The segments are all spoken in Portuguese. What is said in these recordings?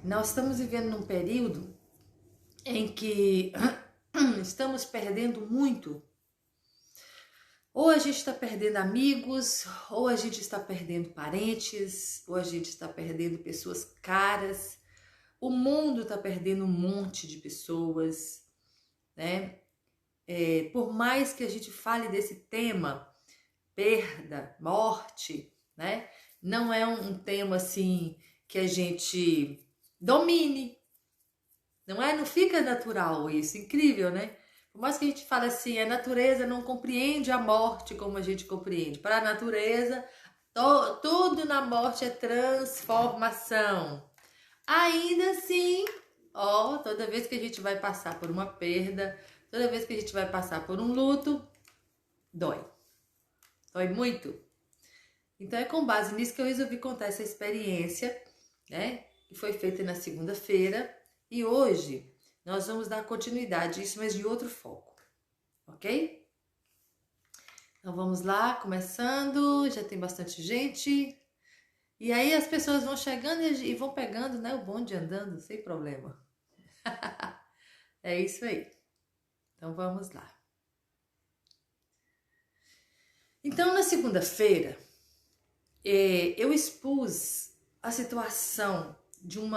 Nós estamos vivendo num período em que estamos perdendo muito. Ou a gente está perdendo amigos, ou a gente está perdendo parentes, ou a gente está perdendo pessoas caras. O mundo está perdendo um monte de pessoas, né? Por mais que a gente fale desse tema, perda, morte, né? Não é um tema assim que a gente domine, não é? Não fica natural isso, incrível, né? Por mais que a gente fale assim, a natureza não compreende a morte como a gente compreende. Para a natureza, tudo na morte é transformação. Ainda assim, toda vez que a gente vai passar por uma perda, toda vez que a gente vai passar por um luto, dói. Dói muito. Então é com base nisso que eu resolvi contar essa experiência, né? Que foi feita na segunda-feira. E hoje nós vamos dar continuidade a isso, mas de outro foco, ok? Então vamos lá, começando, já tem bastante gente. E aí as pessoas vão chegando e vão pegando, né, o bonde andando, sem problema. É isso aí. Então vamos lá. Então na segunda-feira, eu expus a situação de um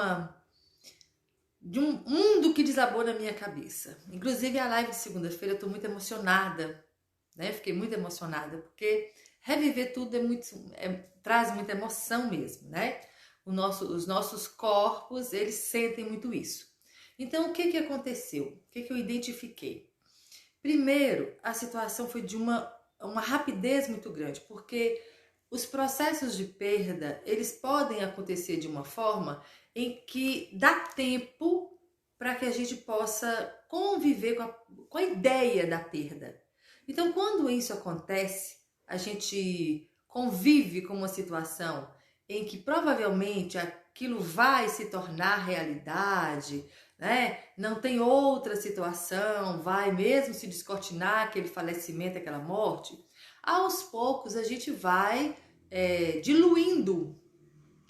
mundo que desabou na minha cabeça. Inclusive a live de segunda-feira eu tô muito emocionada, né? Fiquei muito emocionada, porque reviver tudo traz muita emoção mesmo, né? Os nossos corpos, eles sentem muito isso. Então, o que aconteceu? O que eu identifiquei? Primeiro, a situação foi de uma rapidez muito grande, porque os processos de perda, eles podem acontecer de uma forma em que dá tempo para que a gente possa conviver com a ideia da perda. Então, quando isso acontece, a gente convive com uma situação em que provavelmente aquilo vai se tornar realidade, né? Não tem outra situação, vai mesmo se descortinar aquele falecimento, aquela morte. Aos poucos a gente vai diluindo,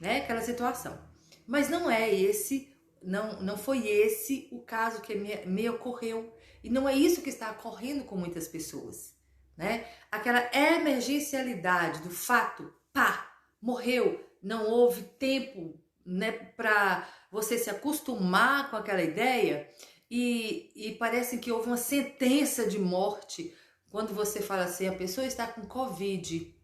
né, aquela situação. Mas não é esse, não foi esse o caso que me ocorreu. E não é isso que está ocorrendo com muitas pessoas, né? Aquela emergencialidade do fato, morreu, não houve tempo, né, para você se acostumar com aquela ideia e parece que houve uma sentença de morte quando você fala assim, a pessoa está com Covid,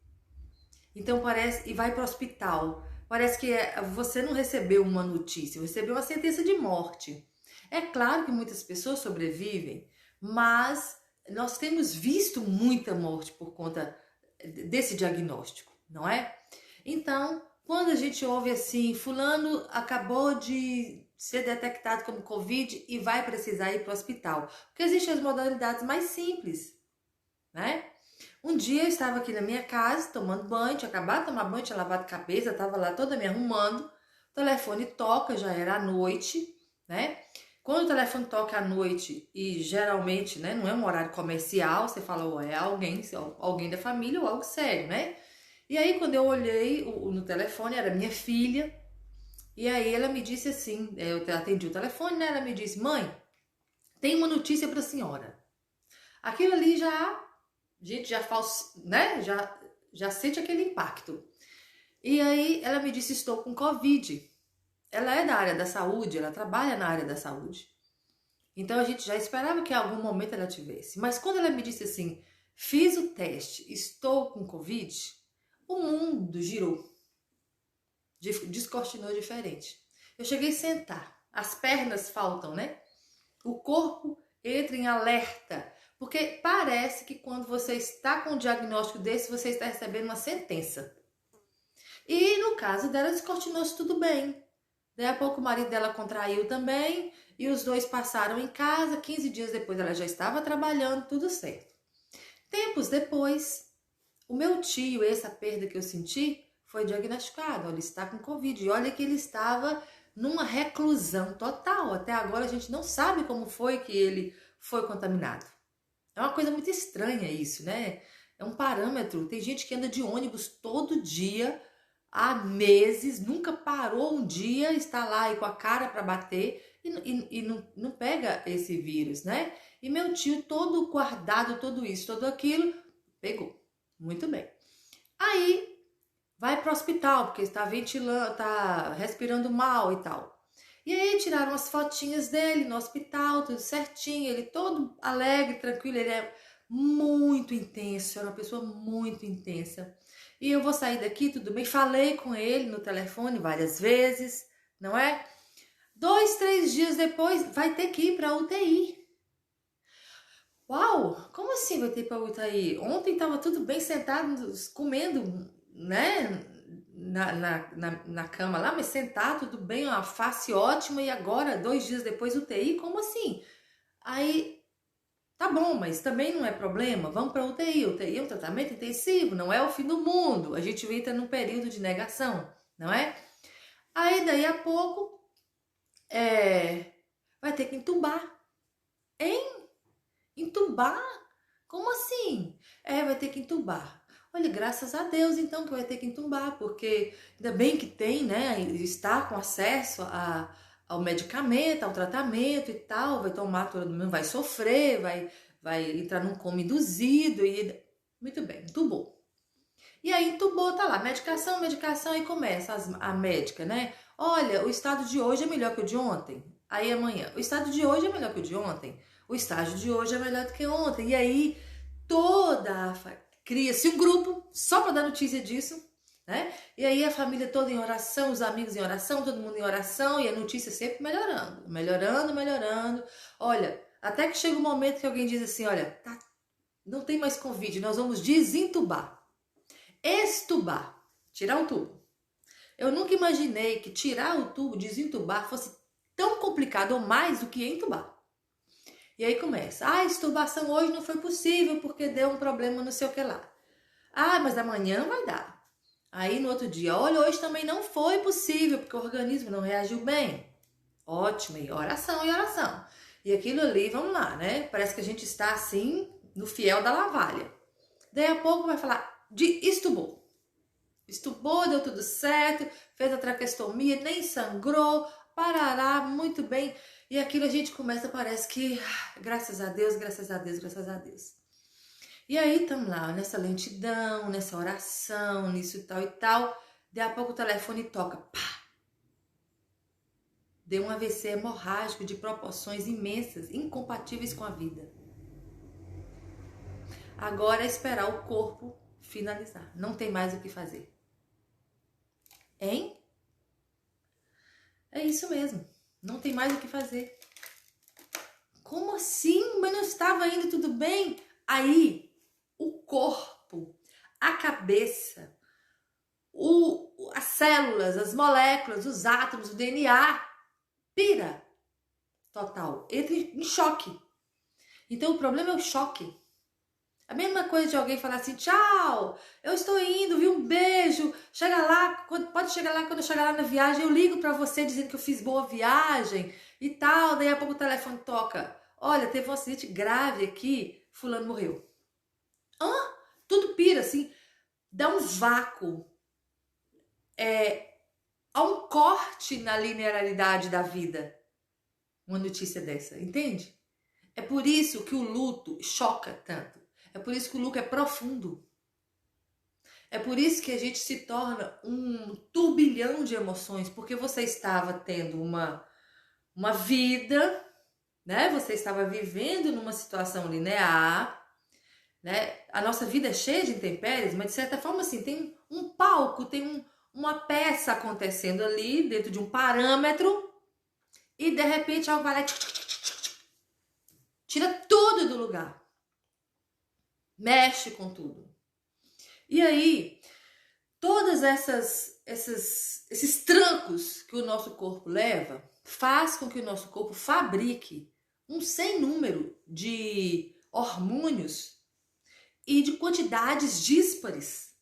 então parece, e vai para o hospital, parece que você não recebeu uma notícia, recebeu uma sentença de morte. É claro que muitas pessoas sobrevivem, mas nós temos visto muita morte por conta desse diagnóstico, não é? Então, quando a gente ouve assim, fulano acabou de ser detectado como Covid e vai precisar ir para o hospital, porque existem as modalidades mais simples, né? Um dia eu estava aqui na minha casa, tomando banho, tinha acabado de tomar banho, tinha lavado a cabeça, estava lá toda me arrumando, o telefone toca, já era à noite, né? Quando o telefone toca à noite, e geralmente, né, não é um horário comercial, você fala, é alguém da família ou algo sério, né? E aí quando eu olhei no telefone, era minha filha, e aí ela me disse assim, eu atendi o telefone, né? Ela me disse, mãe, tem uma notícia para a senhora. Aquilo ali a gente já faz, né? Já sente aquele impacto. E aí ela me disse, estou com Covid. Ela é da área da saúde, ela trabalha na área da saúde. Então a gente já esperava que em algum momento ela tivesse. Mas quando ela me disse assim, fiz o teste, estou com Covid, o mundo girou. Descortinou diferente. Eu cheguei a sentar, as pernas faltam, né? O corpo entra em alerta. Porque parece que quando você está com um diagnóstico desse, você está recebendo uma sentença. E no caso dela, descortinou-se tudo bem. Daí a pouco o marido dela contraiu também e os dois passaram em casa. 15 dias depois ela já estava trabalhando, tudo certo. Tempos depois, o meu tio, essa perda que eu senti, foi diagnosticado. Ele está com Covid. E olha que ele estava numa reclusão total. Até agora a gente não sabe como foi que ele foi contaminado. É uma coisa muito estranha isso, né? É um parâmetro. Tem gente que anda de ônibus todo dia há meses, nunca parou um dia, está lá e com a cara para bater e não pega esse vírus, né? E meu tio todo guardado, todo isso, tudo aquilo, pegou. Muito bem. Aí vai para o hospital, porque está ventilando, está respirando mal e tal. E aí tiraram as fotinhas dele no hospital, tudo certinho, ele todo alegre, tranquilo, ele é muito intenso, era uma pessoa muito intensa. E eu vou sair daqui, tudo bem, falei com ele no telefone várias vezes, não é? 2, 3 dias depois, vai ter que ir para UTI. Uau, como assim vai ter para UTI? Ontem estava tudo bem sentado, comendo, né? Na cama lá, mas sentado, tudo bem, uma face ótima, e agora, 2 dias depois, UTI? Como assim? Aí, tá bom, mas também não é problema, vamos para UTI. UTI é um tratamento intensivo, não é o fim do mundo. A gente entra num período de negação, não é? Aí, daí a pouco, vai ter que entubar. Hein? Entubar? Como assim? Vai ter que entubar. Olha, graças a Deus então que vai ter que entubar, porque ainda bem que tem, né? Está com acesso ao medicamento, ao tratamento e tal, vai tomar todo mundo, vai sofrer, vai entrar num coma induzido e muito bem, entubou. E aí entubou, tá lá, medicação e começa a médica, né? Olha, o estado de hoje é melhor que o de ontem. Aí amanhã, o estado de hoje é melhor que o de ontem. O estágio de hoje é melhor do que ontem. E aí cria-se um grupo só para dar notícia disso, né? E aí a família toda em oração, os amigos em oração, todo mundo em oração e a notícia sempre melhorando, melhorando, melhorando. Olha, até que chega um momento que alguém diz assim, olha, tá, não tem mais Covid, nós vamos desentubar. Extubar, tirar o tubo. Eu nunca imaginei que tirar o tubo, desentubar, fosse tão complicado ou mais do que entubar. E aí começa, a extubação hoje não foi possível porque deu um problema não sei o que lá. Mas amanhã vai dar. Aí no outro dia, olha, hoje também não foi possível porque o organismo não reagiu bem. Ótimo, e oração, e oração. E aquilo ali, vamos lá, né? Parece que a gente está assim, no fiel da navalha. Daí a pouco vai falar de estubou. Estubou, deu tudo certo, fez a traqueostomia, nem sangrou, parará, muito bem. E aquilo a gente começa, parece que, graças a Deus, graças a Deus, graças a Deus. E aí estamos lá, nessa lentidão, nessa oração, nisso e tal e tal. Daí a pouco o telefone toca, pá! Deu um AVC hemorrágico de proporções imensas, incompatíveis com a vida. Agora é esperar o corpo finalizar. Não tem mais o que fazer. Hein? É isso mesmo. Não tem mais o que fazer. Como assim? Mas não estava indo tudo bem? Aí, o corpo, a cabeça, as células, as moléculas, os átomos, o DNA, pira total. Entra em choque. Então, o problema é o choque. A mesma coisa de alguém falar assim, tchau, eu estou indo, viu, um beijo, chega lá, pode chegar lá, quando eu chegar lá na viagem, eu ligo pra você dizendo que eu fiz boa viagem e tal, daí a pouco o telefone toca, olha, teve um acidente grave aqui, fulano morreu. Tudo pira, assim, dá um vácuo, há um corte na linearidade da vida, uma notícia dessa, entende? É por isso que o luto choca tanto. É por isso que o luto é profundo. É por isso que a gente se torna um turbilhão de emoções, porque você estava tendo uma vida, né? Você estava vivendo numa situação linear, né? A nossa vida é cheia de intempéries, mas de certa forma assim, tem um palco, tem uma peça acontecendo ali dentro de um parâmetro e de repente algo vai lá e tira tudo do lugar. Mexe com tudo. E aí, todas esses trancos que o nosso corpo leva, faz com que o nosso corpo fabrique um sem número de hormônios e de quantidades díspares.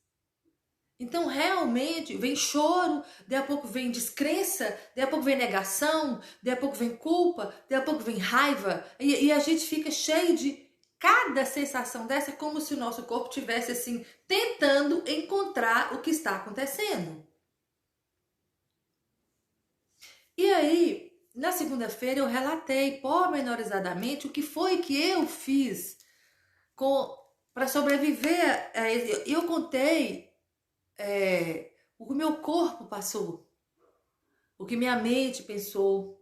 Então, realmente, vem choro, daí a pouco vem descrença, daí a pouco vem negação, daí a pouco vem culpa, daí a pouco vem raiva, e a gente fica cheio de cada sensação dessa, é como se o nosso corpo tivesse assim, tentando encontrar o que está acontecendo. E aí, na segunda-feira, eu relatei pormenorizadamente o que foi que eu fiz para sobreviver. Eu contei o que meu corpo passou, o que minha mente pensou,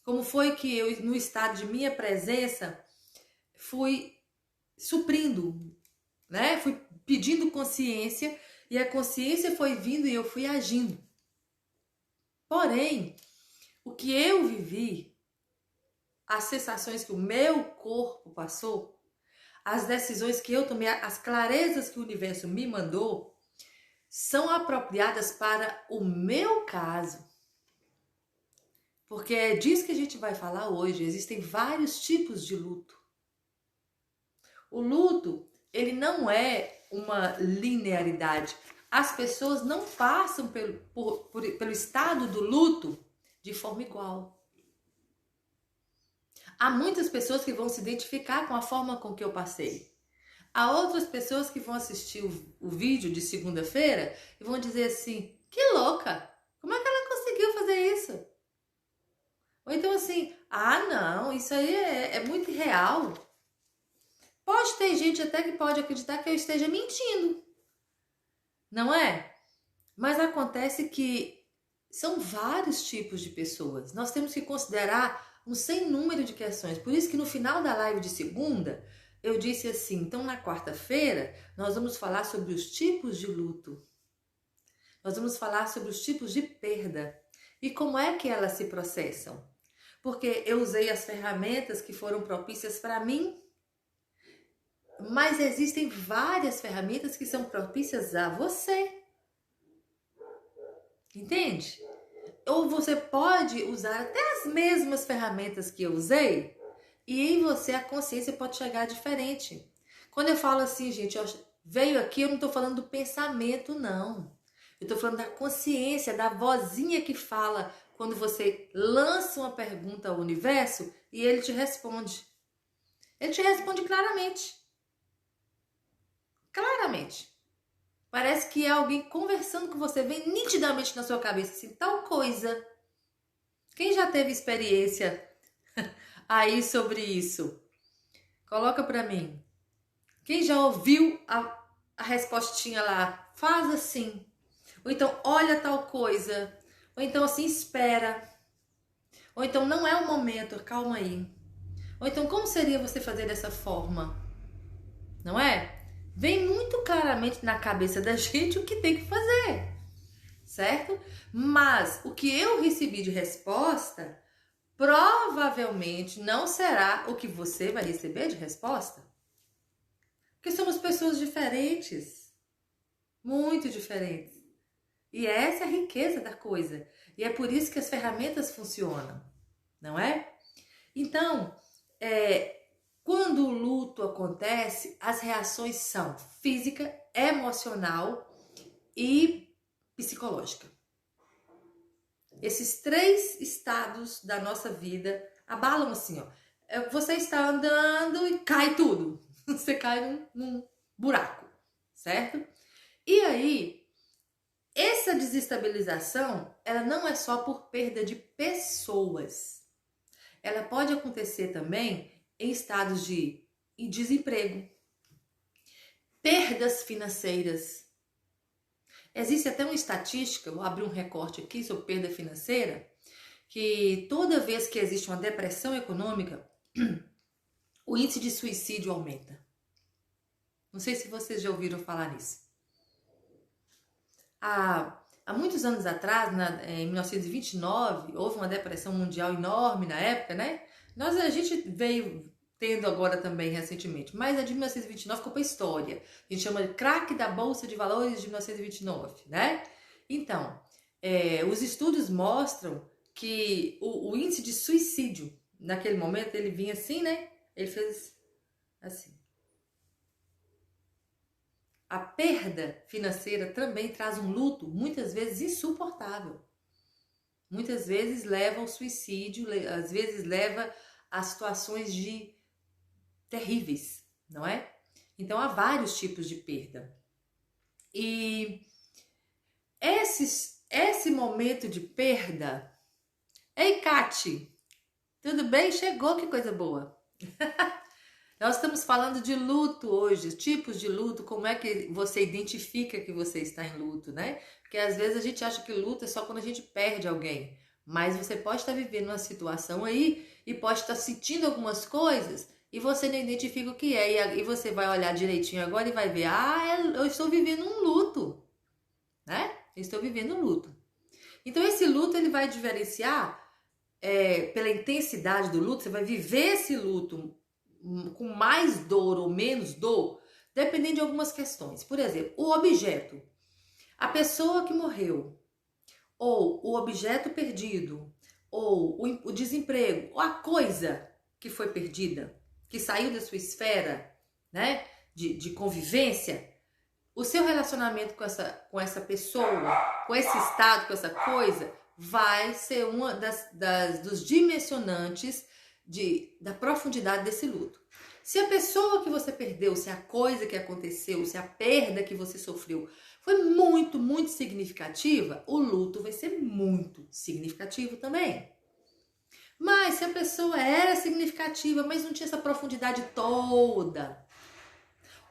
como foi que eu, no estado de minha presença, fui suprindo, né? Fui pedindo consciência e a consciência foi vindo e eu fui agindo. Porém, o que eu vivi, as sensações que o meu corpo passou, as decisões que eu tomei, as clarezas que o universo me mandou, são apropriadas para o meu caso. Porque é disso que a gente vai falar hoje. Existem vários tipos de luto. O luto, ele não é uma linearidade. As pessoas não passam pelo estado do luto de forma igual. Há muitas pessoas que vão se identificar com a forma com que eu passei. Há outras pessoas que vão assistir o vídeo de segunda-feira e vão dizer assim, que louca! Como é que ela conseguiu fazer isso? Ou então assim, ah não, isso aí é muito irreal. Pode ter gente até que pode acreditar que eu esteja mentindo, não é? Mas acontece que são vários tipos de pessoas. Nós temos que considerar um sem número de questões. Por isso que no final da live de segunda, eu disse assim, então na quarta-feira, nós vamos falar sobre os tipos de luto. Nós vamos falar sobre os tipos de perda e como é que elas se processam. Porque eu usei as ferramentas que foram propícias para mim, mas existem várias ferramentas que são propícias a você. Entende? Ou você pode usar até as mesmas ferramentas que eu usei e em você a consciência pode chegar diferente. Quando eu falo assim, gente, veio aqui, eu não estou falando do pensamento, não. Eu estou falando da consciência, da vozinha que fala quando você lança uma pergunta ao universo e ele te responde. Ele te responde claramente. Claramente. Parece que é alguém conversando com você, vem nitidamente na sua cabeça assim, tal coisa. Quem já teve experiência aí sobre isso? Coloca pra mim. Quem já ouviu a respostinha lá? Faz assim. Ou então, olha tal coisa. Ou então, assim, espera. Ou então, não é o momento, calma aí. Ou então, como seria você fazer dessa forma? Não é? Vem muito claramente na cabeça da gente o que tem que fazer, certo? Mas o que eu recebi de resposta provavelmente não será o que você vai receber de resposta. Porque somos pessoas diferentes, muito diferentes. E essa é a riqueza da coisa. E é por isso que as ferramentas funcionam, não é? Então, quando o luto acontece, as reações são física, emocional e psicológica. Esses três estados da nossa vida abalam assim, ó. Você está andando e cai tudo. Você cai num buraco, certo? E aí, essa desestabilização, ela não é só por perda de pessoas. Ela pode acontecer também em estados de desemprego, perdas financeiras. Existe até uma estatística, vou abrir um recorte aqui sobre perda financeira, que toda vez que existe uma depressão econômica, o índice de suicídio aumenta. Não sei se vocês já ouviram falar nisso. Há muitos anos atrás, em 1929, houve uma depressão mundial enorme na época, né? A gente veio tendo agora também recentemente, mas a de 1929 ficou para a história. A gente chama de craque da Bolsa de Valores de 1929, né? Então, os estudos mostram que o índice de suicídio, naquele momento, ele vinha assim, né? Ele fez assim. A perda financeira também traz um luto, muitas vezes insuportável. Muitas vezes leva ao suicídio, às vezes leva a situações terríveis, não é? Então há vários tipos de perda. E esse momento de perda, Tati, tudo bem? Chegou, que coisa boa. Nós estamos falando de luto hoje, tipos de luto, como é que você identifica que você está em luto, né? Porque às vezes a gente acha que luto é só quando a gente perde alguém, mas você pode estar vivendo uma situação aí e pode estar sentindo algumas coisas e você não identifica o que é, e você vai olhar direitinho agora e vai ver, eu estou vivendo um luto, né? Eu estou vivendo um luto. Então esse luto ele vai diferenciar pela intensidade do luto, você vai viver esse luto com mais dor ou menos dor, dependendo de algumas questões. Por exemplo, o objeto, a pessoa que morreu, ou o objeto perdido, ou o desemprego, ou a coisa que foi perdida, que saiu da sua esfera, né, de convivência, o seu relacionamento com essa pessoa, com esse estado, com essa coisa, vai ser uma dos dimensionantes da profundidade desse luto. Se a pessoa que você perdeu, se a coisa que aconteceu, se a perda que você sofreu foi muito, muito significativa, o luto vai ser muito significativo também. Mas se a pessoa era significativa, mas não tinha essa profundidade toda,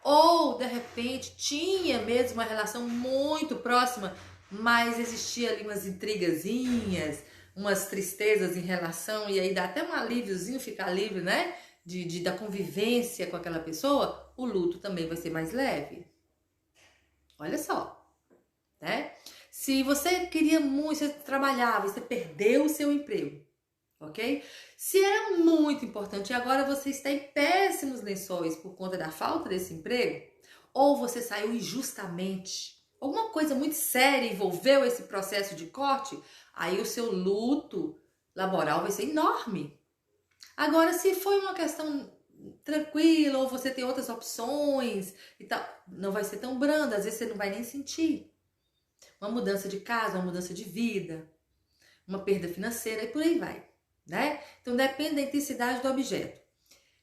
ou de repente tinha mesmo uma relação muito próxima, mas existia ali umas intrigazinhas, umas tristezas em relação, e aí dá até um alíviozinho ficar livre, né? Da convivência com aquela pessoa, o luto também vai ser mais leve. Olha só, né? Se você queria muito, você trabalhava, você perdeu o seu emprego, ok? Se era muito importante e agora você está em péssimos lençóis por conta da falta desse emprego, ou você saiu injustamente, alguma coisa muito séria envolveu esse processo de corte, aí o seu luto laboral vai ser enorme. Agora, se foi uma questão tranquila ou você tem outras opções e tal, não vai ser tão branda, às vezes você não vai nem sentir. Uma mudança de casa, uma mudança de vida, uma perda financeira e por aí vai, né? Então depende da intensidade do objeto.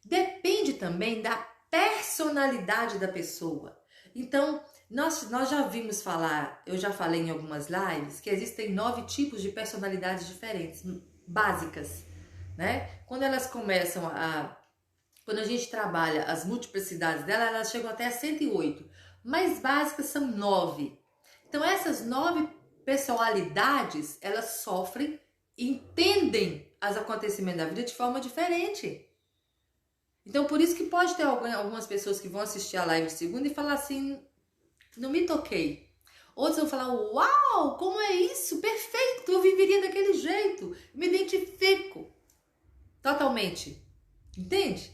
Depende também da personalidade da pessoa. Então, nós já vimos falar, eu já falei em algumas lives, que existem 9 tipos de personalidades diferentes, básicas, né? Quando elas começam quando a gente trabalha as multiplicidades dela, elas chegam até a 108, mas básicas são 9. Então essas 9 personalidades, elas sofrem e entendem os acontecimentos da vida de forma diferente. Então por isso que pode ter algumas pessoas que vão assistir a live de segunda e falar assim, não me toquei. Outros vão falar, uau, como é isso? Perfeito, eu viveria daquele jeito, me identifico. Totalmente. Entende?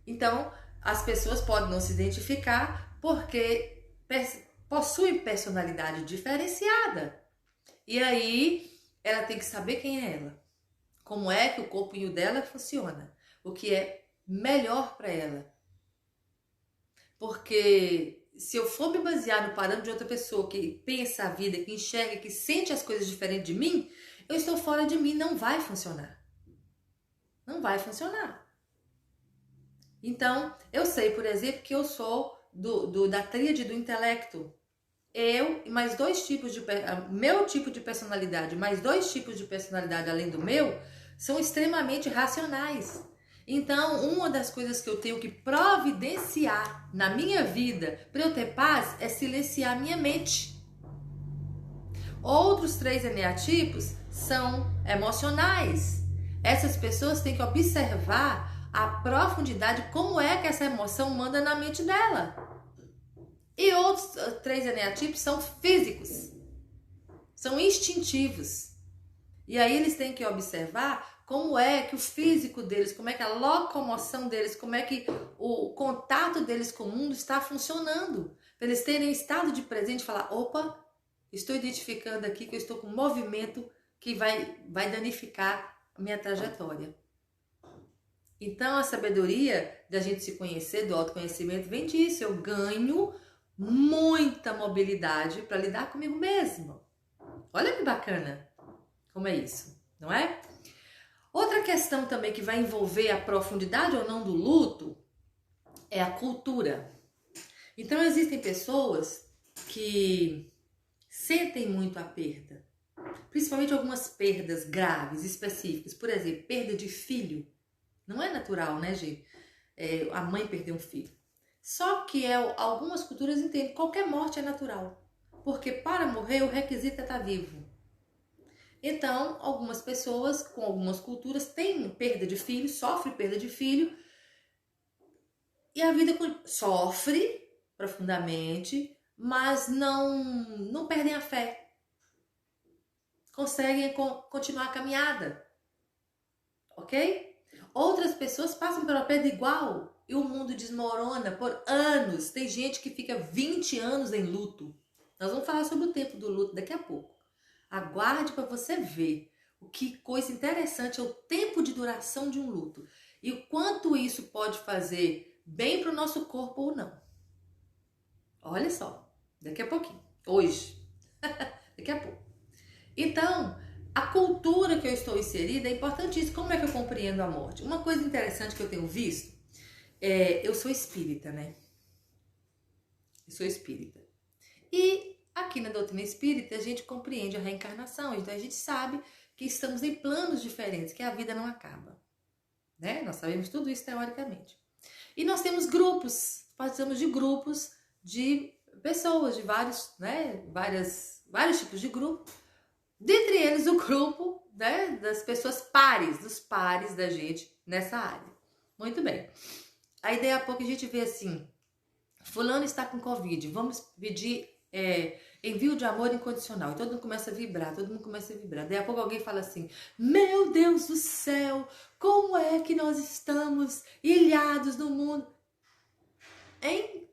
Então, as pessoas podem não se identificar porque possuem personalidade diferenciada. E aí, ela tem que saber quem é ela. Como é que o corpinho dela funciona. O que é melhor para ela. Porque se eu for me basear no parâmetro de outra pessoa que pensa a vida, que enxerga, que sente as coisas diferentes de mim, eu estou fora de mim, não vai funcionar. Não vai funcionar. Então, eu sei, por exemplo, que eu sou da tríade do intelecto. Eu e mais 2 tipos meu tipo de personalidade, mais 2 tipos de personalidade além do meu, são extremamente racionais. Então, uma das coisas que eu tenho que providenciar na minha vida para eu ter paz é silenciar minha mente. Outros 3 eneatipos são emocionais. Essas pessoas têm que observar a profundidade, como é que essa emoção manda na mente dela. E outros 3 eneatipos são físicos, são instintivos. E aí eles têm que observar como é que o físico deles, como é que a locomoção deles, como é que o contato deles com o mundo está funcionando. Para eles terem estado de presente e falar, opa, estou identificando aqui que eu estou com um movimento que vai danificar a minha trajetória. Então a sabedoria da gente se conhecer, do autoconhecimento, vem disso. Eu ganho muita mobilidade para lidar comigo mesmo. Olha que bacana como é isso, não é? Outra questão também que vai envolver a profundidade ou não do luto é a cultura. Então existem pessoas que sentem muito a perda, principalmente algumas perdas graves, específicas. Por exemplo, perda de filho. Não é natural, né, gente? A mãe perder um filho. Só que algumas culturas entendem que qualquer morte é natural. Porque para morrer o requisito é estar vivo. Então, algumas pessoas com algumas culturas têm perda de filho, sofrem perda de filho, e a vida sofre profundamente, mas não perdem a fé. Conseguem continuar a caminhada. Ok? Outras pessoas passam pela perda igual e o mundo desmorona por anos. Tem gente que fica 20 anos em luto. Nós vamos falar sobre o tempo do luto daqui a pouco. Aguarde para você ver o que coisa interessante é o tempo de duração de um luto e o quanto isso pode fazer bem para o nosso corpo ou não. Olha só, daqui a pouquinho, hoje, daqui a pouco. Então, a cultura que eu estou inserida é importantíssima. Como é que eu compreendo a morte? Uma coisa interessante que eu tenho visto, eu sou espírita, né? Eu sou espírita. E aqui na doutrina espírita a gente compreende a reencarnação, então a gente sabe que estamos em planos diferentes, que a vida não acaba, né? Nós sabemos tudo isso teoricamente. E nós temos grupos, participamos de grupos de pessoas, de vários, né? Vários tipos de grupo. Dentre eles o grupo, né, das pessoas pares, dos pares da gente nessa área. Muito bem. Aí daí a pouco a gente vê assim, fulano está com Covid, vamos pedir envio de amor incondicional. E todo mundo começa a vibrar, todo mundo começa a vibrar. Daí a pouco alguém fala assim, meu Deus do céu, como é que nós estamos ilhados no mundo? Hein?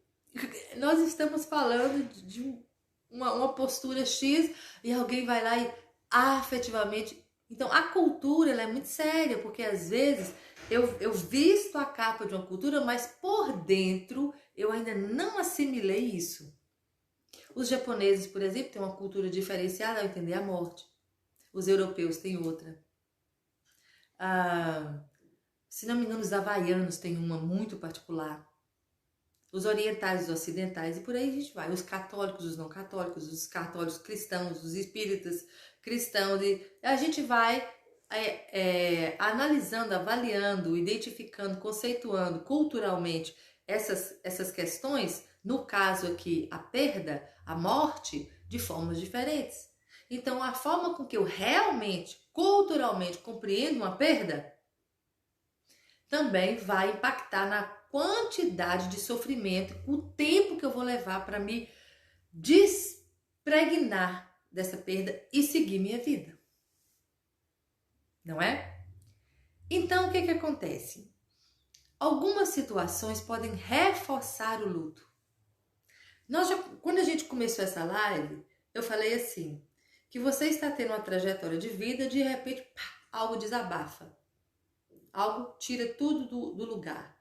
Nós estamos falando de uma postura X e alguém vai lá e afetivamente... Então a cultura ela é muito séria, porque às vezes eu visto a capa de uma cultura, mas por dentro eu ainda não assimilei isso. Os japoneses, por exemplo, têm uma cultura diferenciada ao entender a morte. Os europeus têm outra. Se não me engano, os havaianos têm uma muito particular. Os orientais, os ocidentais, e por aí a gente vai. Os católicos, os não católicos, os católicos cristãos, os espíritas cristãos. E a gente vai analisando, avaliando, identificando, conceituando culturalmente essas questões, no caso aqui, a perda, a morte, de formas diferentes. Então, a forma com que eu realmente, culturalmente, compreendo uma perda, também vai impactar na quantidade de sofrimento, o tempo que eu vou levar para me despregnar dessa perda e seguir minha vida. Não é? Então, o que acontece? Algumas situações podem reforçar o luto. Quando a gente começou essa live, eu falei assim, que você está tendo uma trajetória de vida, de repente, pá, algo desabafa. Algo tira tudo do lugar.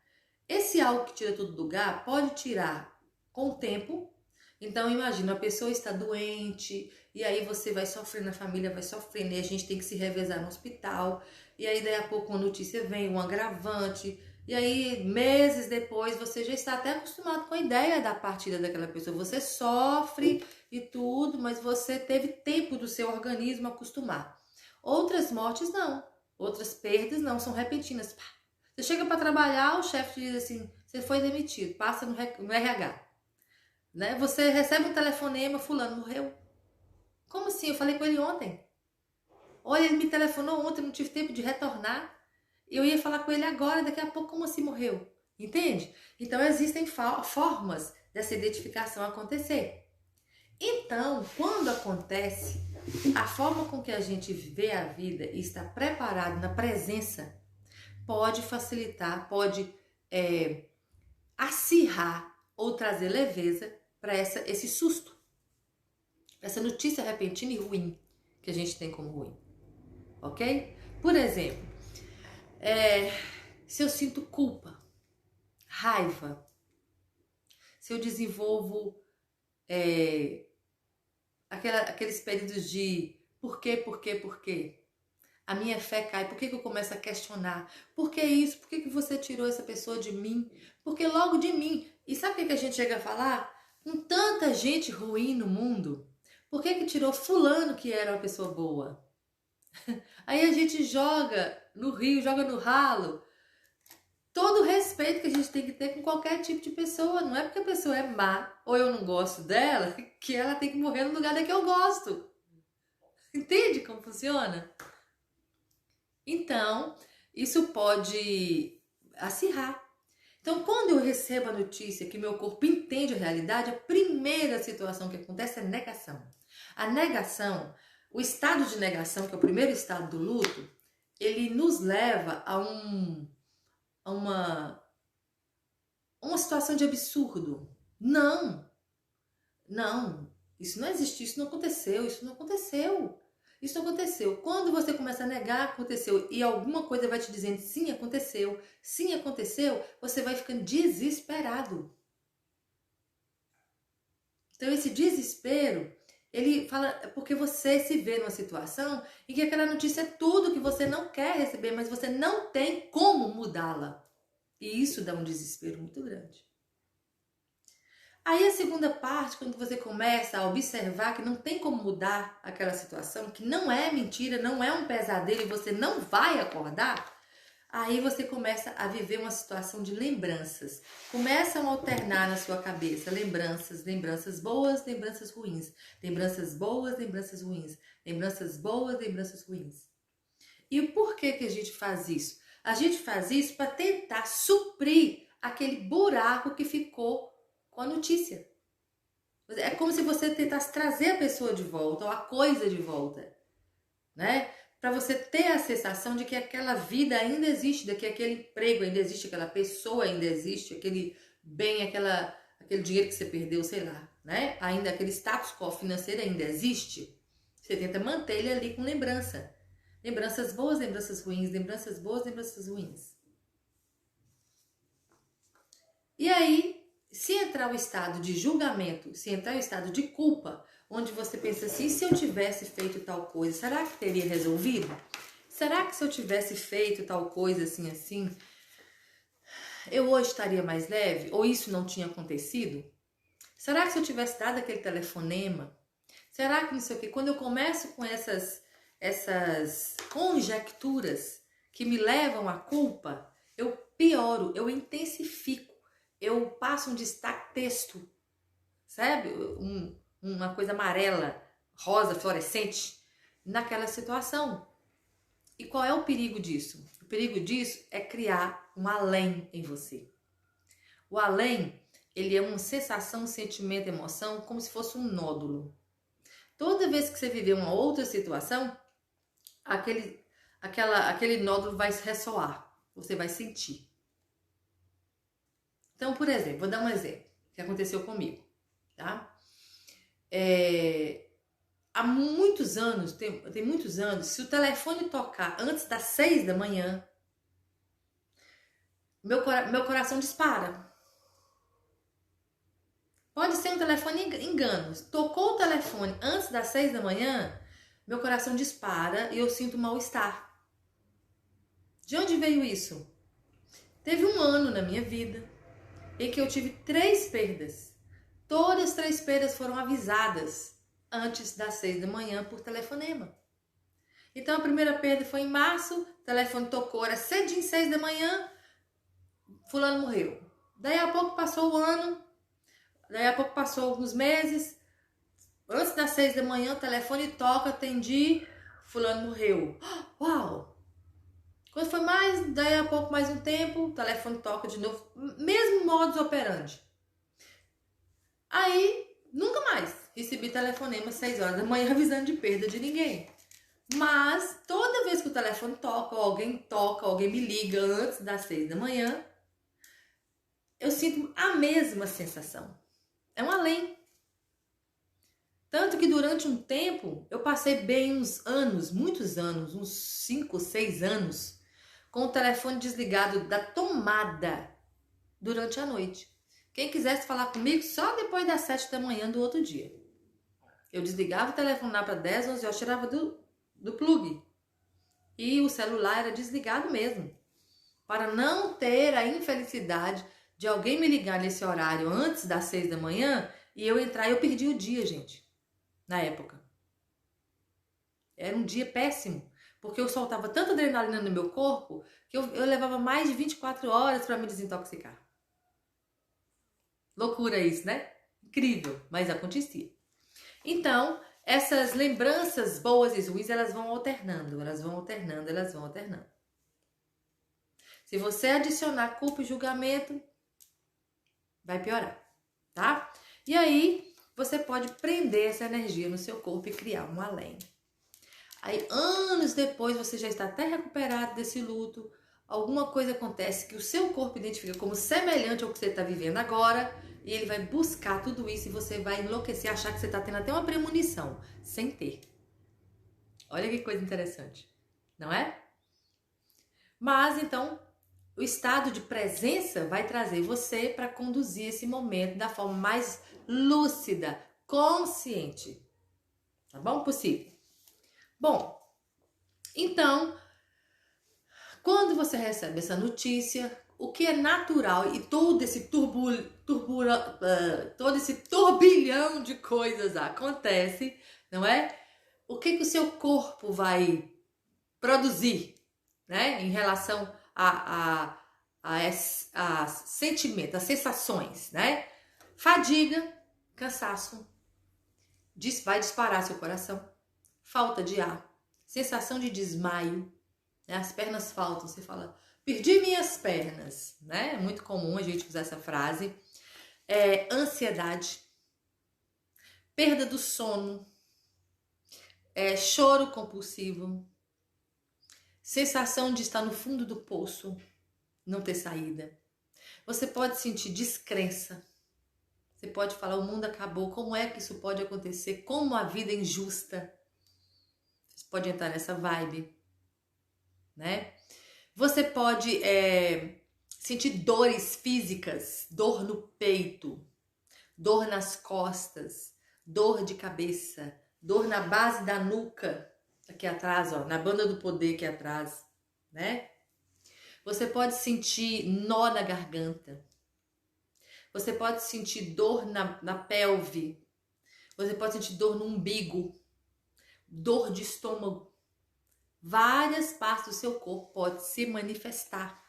Esse algo que tira tudo do lugar pode tirar com o tempo. Então, imagina, a pessoa está doente, e aí você vai sofrendo, a família vai sofrendo, e a gente tem que se revezar no hospital. E aí, daí a pouco, uma notícia vem, um agravante. E aí, meses depois, você já está até acostumado com a ideia da partida daquela pessoa. Você sofre e tudo, mas você teve tempo do seu organismo acostumar. Outras mortes, não. Outras perdas, não, são repentinas. Você chega para trabalhar, o chefe te diz assim, você foi demitido, passa no RH. Né? Você recebe um telefonema, fulano morreu. Como assim? Eu falei com ele ontem. Olha, ele me telefonou ontem, não tive tempo de retornar. Eu ia falar com ele agora, daqui a pouco, como assim morreu? Entende? Então, existem formas dessa identificação acontecer. Então, quando acontece, a forma com que a gente vê a vida e está preparado na presença pode facilitar, pode acirrar ou trazer leveza para esse susto, essa notícia repentina e ruim que a gente tem como ruim, ok? Por exemplo, se eu sinto culpa, raiva, se eu desenvolvo aqueles períodos de por quê? A minha fé cai, por que eu começo a questionar? Por que isso? Por que você tirou essa pessoa de mim? Porque logo de mim. E sabe o que a gente chega a falar? Com tanta gente ruim no mundo, Por que que tirou fulano que era uma pessoa boa? Aí a gente joga no rio, joga no ralo, todo o respeito que a gente tem que ter com qualquer tipo de pessoa. Não é porque a pessoa é má ou eu não gosto dela que ela tem que morrer no lugar da que eu gosto. Entende como funciona? Então, isso pode acirrar. Então, quando eu recebo a notícia que meu corpo entende a realidade, a primeira situação que acontece é negação. A negação, o estado de negação, que é o primeiro estado do luto, ele nos leva a uma situação de absurdo. Não, isso não existe, isso não aconteceu, isso não aconteceu. Isso não aconteceu. Quando você começa a negar, aconteceu, e alguma coisa vai te dizendo sim, aconteceu, você vai ficando desesperado. Então esse desespero, ele fala porque você se vê numa situação em que aquela notícia é tudo que você não quer receber, mas você não tem como mudá-la. E isso dá um desespero muito grande. Aí a segunda parte, quando você começa a observar que não tem como mudar aquela situação, que não é mentira, não é um pesadelo e você não vai acordar, aí você começa a viver uma situação de lembranças. Começam a alternar na sua cabeça lembranças boas, lembranças ruins, lembranças boas, lembranças ruins, lembranças boas, lembranças ruins. E por que que a gente faz isso? A gente faz isso para tentar suprir aquele buraco que ficou com a notícia. É como se você tentasse trazer a pessoa de volta, ou a coisa de volta, né? Para você ter a sensação de que aquela vida ainda existe, de que aquele emprego ainda existe, aquela pessoa ainda existe, aquele bem, aquele dinheiro que você perdeu, sei lá, né? Ainda aquele status quo financeiro ainda existe. Você tenta manter ele ali com lembrança. Lembranças boas, lembranças ruins, lembranças boas, lembranças ruins. E aí, se entrar o estado de julgamento, se entrar o estado de culpa, onde você pensa assim, se eu tivesse feito tal coisa, será que teria resolvido? Será que se eu tivesse feito tal coisa assim, eu hoje estaria mais leve? Ou isso não tinha acontecido? Será que se eu tivesse dado aquele telefonema? Será que não sei o quê? Quando eu começo com essas conjecturas que me levam à culpa, eu pioro, eu intensifico. Eu passo um destaque texto, sabe? Uma coisa amarela, rosa, fluorescente, naquela situação. E qual é o perigo disso? O perigo disso é criar um além em você. O além, ele é uma sensação, um sentimento, emoção, como se fosse um nódulo. Toda vez que você viver uma outra situação, aquele nódulo vai ressoar, você vai sentir. Então, por exemplo, vou dar um exemplo que aconteceu comigo, tá? Há muitos anos, tem muitos anos, se o telefone tocar antes das 6 da manhã, meu coração dispara. Pode ser um telefone engano. Tocou o telefone antes das 6 da manhã, meu coração dispara e eu sinto mal-estar. De onde veio isso? Teve um ano na minha vida em que eu tive 3 perdas. Todas as 3 perdas foram avisadas antes das 6 da manhã por telefonema. Então a primeira perda foi em março, o telefone tocou, era cedinho, 6 da manhã, fulano morreu. Daí a pouco passou o ano, daí a pouco passou alguns meses, antes das 6 da manhã o telefone toca, atendi, fulano morreu. Uau! Quando foi daí a pouco mais um tempo, o telefone toca de novo, mesmo modus operandi. Aí, nunca mais recebi telefonema às 6 horas da manhã avisando de perda de ninguém. Mas, toda vez que o telefone toca, ou alguém me liga antes das 6 da manhã, eu sinto a mesma sensação. É um além. Tanto que durante um tempo, eu passei bem uns anos, muitos anos, uns 5, 6 anos, com o telefone desligado da tomada durante a noite. Quem quisesse falar comigo, só depois das 7 da manhã do outro dia. Eu desligava o telefone lá para 10, 11 horas, tirava do plug. E o celular era desligado mesmo. Para não ter a infelicidade de alguém me ligar nesse horário antes das 6 da manhã e eu entrar e eu perdi o dia, gente. na época. Era um dia péssimo, porque eu soltava tanta adrenalina no meu corpo que eu levava mais de 24 horas para me desintoxicar. Loucura isso, né? Incrível, mas acontecia. Então, essas lembranças boas e ruins, elas vão alternando, elas vão alternando, elas vão alternando. Se você adicionar culpa e julgamento, vai piorar, tá? E aí, você pode prender essa energia no seu corpo e criar um além. Aí, anos depois, você já está até recuperado desse luto, alguma coisa acontece que o seu corpo identifica como semelhante ao que você está vivendo agora, e ele vai buscar tudo isso e você vai enlouquecer, achar que você está tendo até uma premonição, sem ter. Olha que coisa interessante, não é? Mas, então, o estado de presença vai trazer você para conduzir esse momento da forma mais lúcida, consciente. Tá bom? Possível. Bom, então, quando você recebe essa notícia, o que é natural e todo esse todo esse turbilhão de coisas acontece, não é? O que o seu corpo vai produzir, né? Em relação a sentimento, a sensações, né? Fadiga, cansaço, vai disparar seu coração, falta de ar, sensação de desmaio, né? As pernas faltam, você fala, perdi minhas pernas, né? É muito comum a gente usar essa frase. Ansiedade, perda do sono, choro compulsivo, sensação de estar no fundo do poço, não ter saída. Você pode sentir descrença. Você pode falar, o mundo acabou, como é que isso pode acontecer? Como a vida é injusta? Você pode entrar nessa vibe, né? Você pode sentir dores físicas, dor no peito, dor nas costas, dor de cabeça, dor na base da nuca, aqui atrás, ó, na banda do poder aqui atrás, né? Você pode sentir nó na garganta. Você pode sentir dor na pelve. Você pode sentir dor no umbigo. Dor de estômago. Várias partes do seu corpo podem se manifestar.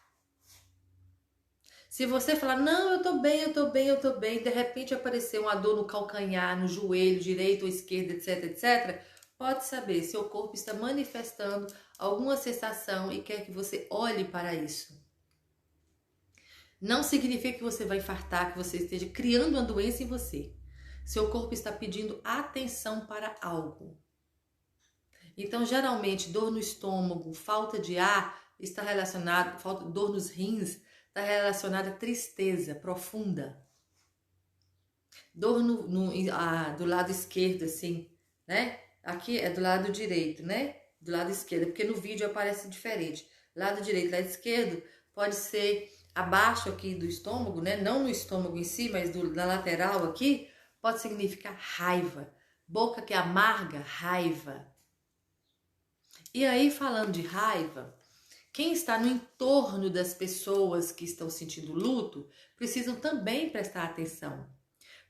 Se você falar, não, eu tô bem, eu tô bem, eu tô bem, de repente aparecer uma dor no calcanhar, no joelho, direito ou esquerdo, etc, etc, pode saber, seu corpo está manifestando alguma sensação e quer que você olhe para isso. Não significa que você vai infartar, que você esteja criando uma doença em você. Seu corpo está pedindo atenção para algo. Então, geralmente, dor no estômago, falta de ar, está relacionado, dor nos rins, está relacionada à tristeza profunda. Dor do lado esquerdo, assim, né? Aqui é do lado direito, né? Do lado esquerdo, porque no vídeo aparece diferente. Lado direito, lado esquerdo, pode ser abaixo aqui do estômago, né? Não no estômago em si, mas na lateral aqui, pode significar raiva. Boca que amarga, raiva. E aí, falando de raiva, quem está no entorno das pessoas que estão sentindo luto, precisam também prestar atenção.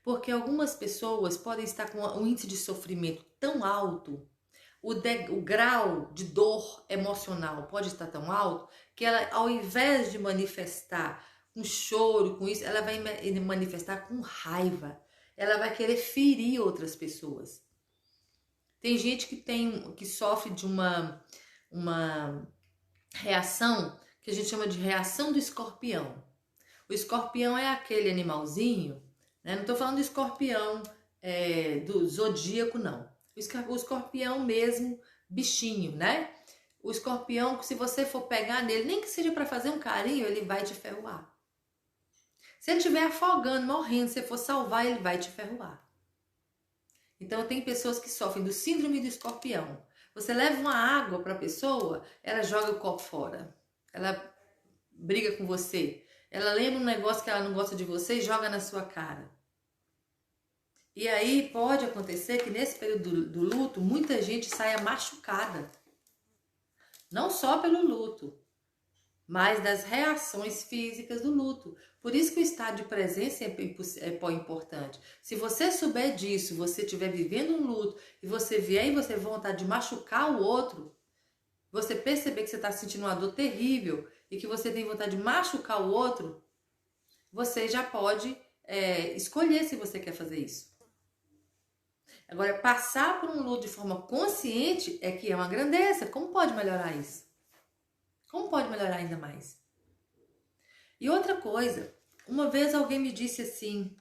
Porque algumas pessoas podem estar com um índice de sofrimento tão alto, o grau de dor emocional pode estar tão alto, que ela, ao invés de manifestar com choro, com isso, ela vai manifestar com raiva. Ela vai querer ferir outras pessoas. Tem gente que sofre de uma reação que a gente chama de reação do escorpião. O escorpião é aquele animalzinho, né? Não estou falando do escorpião do zodíaco, não. O escorpião mesmo, bichinho, né? O escorpião, se você for pegar nele, nem que seja para fazer um carinho, ele vai te ferroar. Se ele estiver afogando, morrendo, se você for salvar, ele vai te ferroar. Então, tem pessoas que sofrem do síndrome do escorpião. Você leva uma água para a pessoa, ela joga o copo fora. Ela briga com você. Ela lembra um negócio que ela não gosta de você e joga na sua cara. E aí pode acontecer que nesse período do luto, muita gente saia machucada. Não só pelo luto, mas das reações físicas do luto. Por isso que o estado de presença é importante. Se você souber disso, você estiver vivendo um luto e você vier e você tem vontade de machucar o outro, você perceber que você está sentindo uma dor terrível e que você tem vontade de machucar o outro, você já pode escolher se você quer fazer isso. Agora, passar por um luto de forma consciente é que é uma grandeza. Como pode melhorar isso? Como pode melhorar ainda mais? E outra coisa, uma vez alguém me disse assim: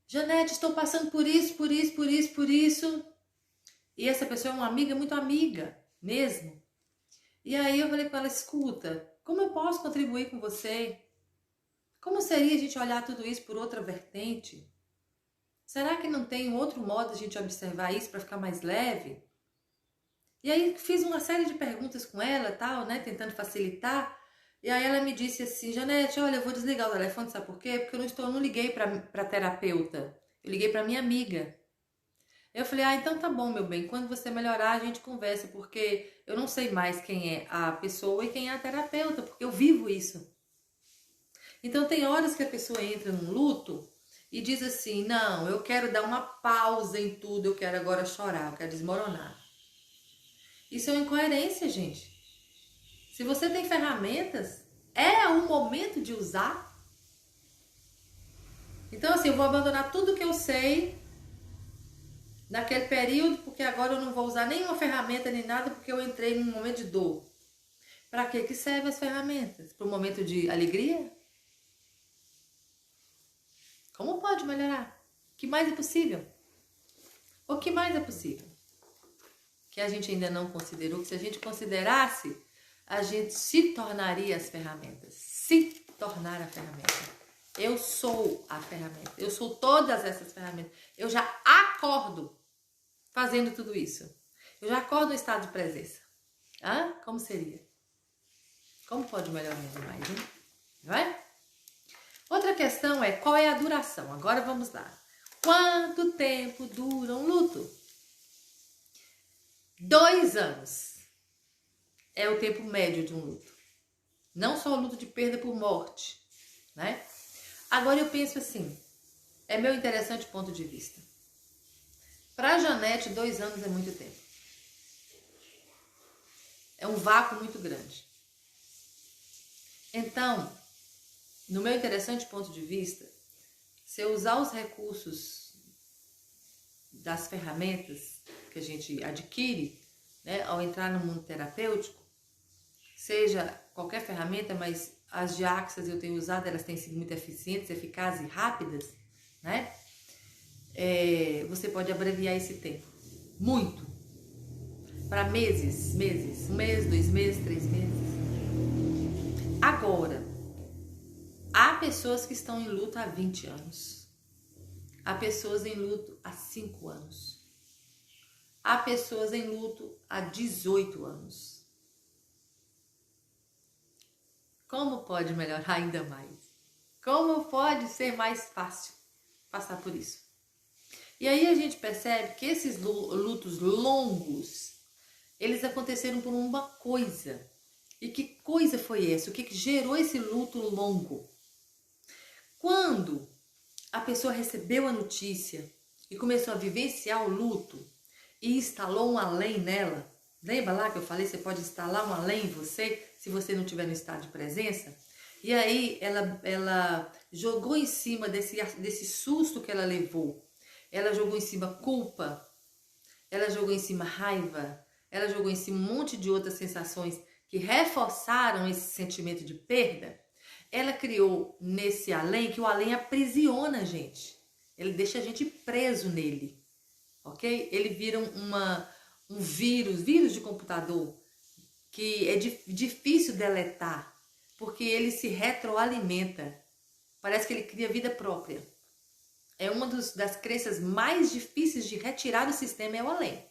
Janete, estou passando por isso, por isso, por isso, por isso. E essa pessoa é uma amiga, muito amiga mesmo. E aí eu falei com ela: escuta, como eu posso contribuir com você? Como seria a gente olhar tudo isso por outra vertente? Será que não tem outro modo de a gente observar isso para ficar mais leve? E aí fiz uma série de perguntas com ela, tal, né, tentando facilitar. E aí ela me disse assim: Janete, olha, eu vou desligar o telefone, sabe por quê? Porque eu não liguei para terapeuta, eu liguei para minha amiga. Eu falei: ah, então tá bom, meu bem, quando você melhorar a gente conversa, porque eu não sei mais quem é a pessoa e quem é a terapeuta, porque eu vivo isso. Então tem horas que a pessoa entra num luto e diz assim: não, eu quero dar uma pausa em tudo, eu quero agora chorar, eu quero desmoronar. Isso é uma incoerência, gente. Se você tem ferramentas, é o momento de usar. Então assim, eu vou abandonar tudo que eu sei naquele período, porque agora eu não vou usar nenhuma ferramenta nem nada, porque eu entrei num momento de dor. Para que servem as ferramentas? Para um momento de alegria? Como pode melhorar? O que mais é possível? O que mais é possível? Que a gente ainda não considerou, que se a gente considerasse, a gente se tornaria as ferramentas. Se tornar a ferramenta. Eu sou a ferramenta. Eu sou todas essas ferramentas. Eu já acordo fazendo tudo isso. Eu já acordo no estado de presença. Como seria? Como pode melhorar ainda mais, hein? Não é? Outra questão é: qual é a duração? Agora vamos lá. Quanto tempo dura um luto? 2 anos é o tempo médio de um luto. Não só o luto de perda por morte, né? Agora eu penso assim, é meu interessante ponto de vista. Para Janete, 2 anos é muito tempo. É um vácuo muito grande. Então, no meu interessante ponto de vista, se eu usar os recursos das ferramentas que a gente adquire, né, ao entrar no mundo terapêutico, seja qualquer ferramenta, mas as de Axis eu tenho usado, elas têm sido muito eficientes, eficazes e rápidas, né? Você pode abreviar esse tempo muito, para meses, 1 mês, 2 meses, 3 meses. Agora, há pessoas que estão em luto há 20 anos, há pessoas em luto há 5 anos, há pessoas em luto há 18 anos. Como pode melhorar ainda mais? Como pode ser mais fácil passar por isso? E aí a gente percebe que esses lutos longos, eles aconteceram por uma coisa. E que coisa foi essa? O que gerou esse luto longo? Quando a pessoa recebeu a notícia e começou a vivenciar o luto e instalou um além nela, lembra lá que eu falei, você pode instalar um além em você, se você não estiver no estado de presença? E aí ela jogou em cima desse susto que ela levou. Ela jogou em cima culpa, ela jogou em cima raiva, ela jogou em cima um monte de outras sensações que reforçaram esse sentimento de perda. Ela criou nesse além, que o além aprisiona a gente. Ele deixa a gente preso nele, ok? Ele vira um vírus de computador que é difícil deletar, porque ele se retroalimenta. Parece que ele cria vida própria. É uma das crenças mais difíceis de retirar do sistema, é o além,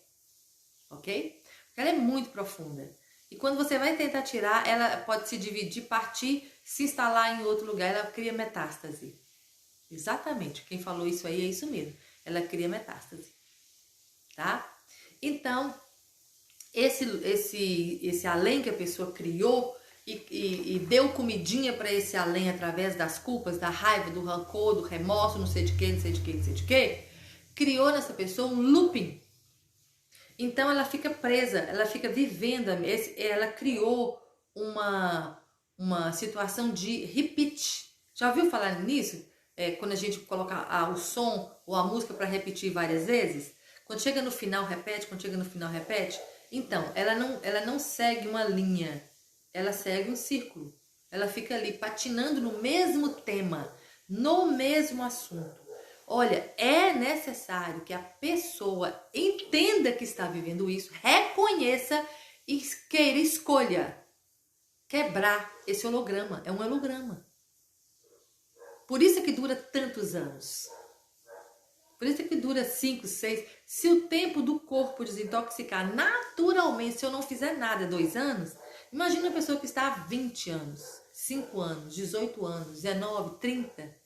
ok? Porque ela é muito profunda. E quando você vai tentar tirar, ela pode se dividir, partir, se instalar em outro lugar, ela cria metástase. Exatamente, quem falou isso aí é isso mesmo. Ela cria metástase, tá? Então, esse além que a pessoa criou, e deu comidinha para esse além através das culpas, da raiva, do rancor, do remorso, não sei de que, não sei de que, não sei de que, criou nessa pessoa um looping. Então ela fica presa, ela fica vivendo, ela criou uma situação de repeat. Já ouviu falar nisso? Quando a gente coloca o som ou a música para repetir várias vezes? Quando chega no final, repete, quando chega no final, repete. Então, ela não segue uma linha, ela segue um círculo. Ela fica ali patinando no mesmo tema, no mesmo assunto. Olha, é necessário que a pessoa entenda que está vivendo isso, reconheça e queira, escolha quebrar esse holograma. É um holograma. Por isso é que dura tantos anos. Por isso é que dura 5, 6. Se o tempo do corpo desintoxicar naturalmente, se eu não fizer nada, 2 anos, imagina uma pessoa que está há 20 anos, 5 anos, 18 anos, 19, 30.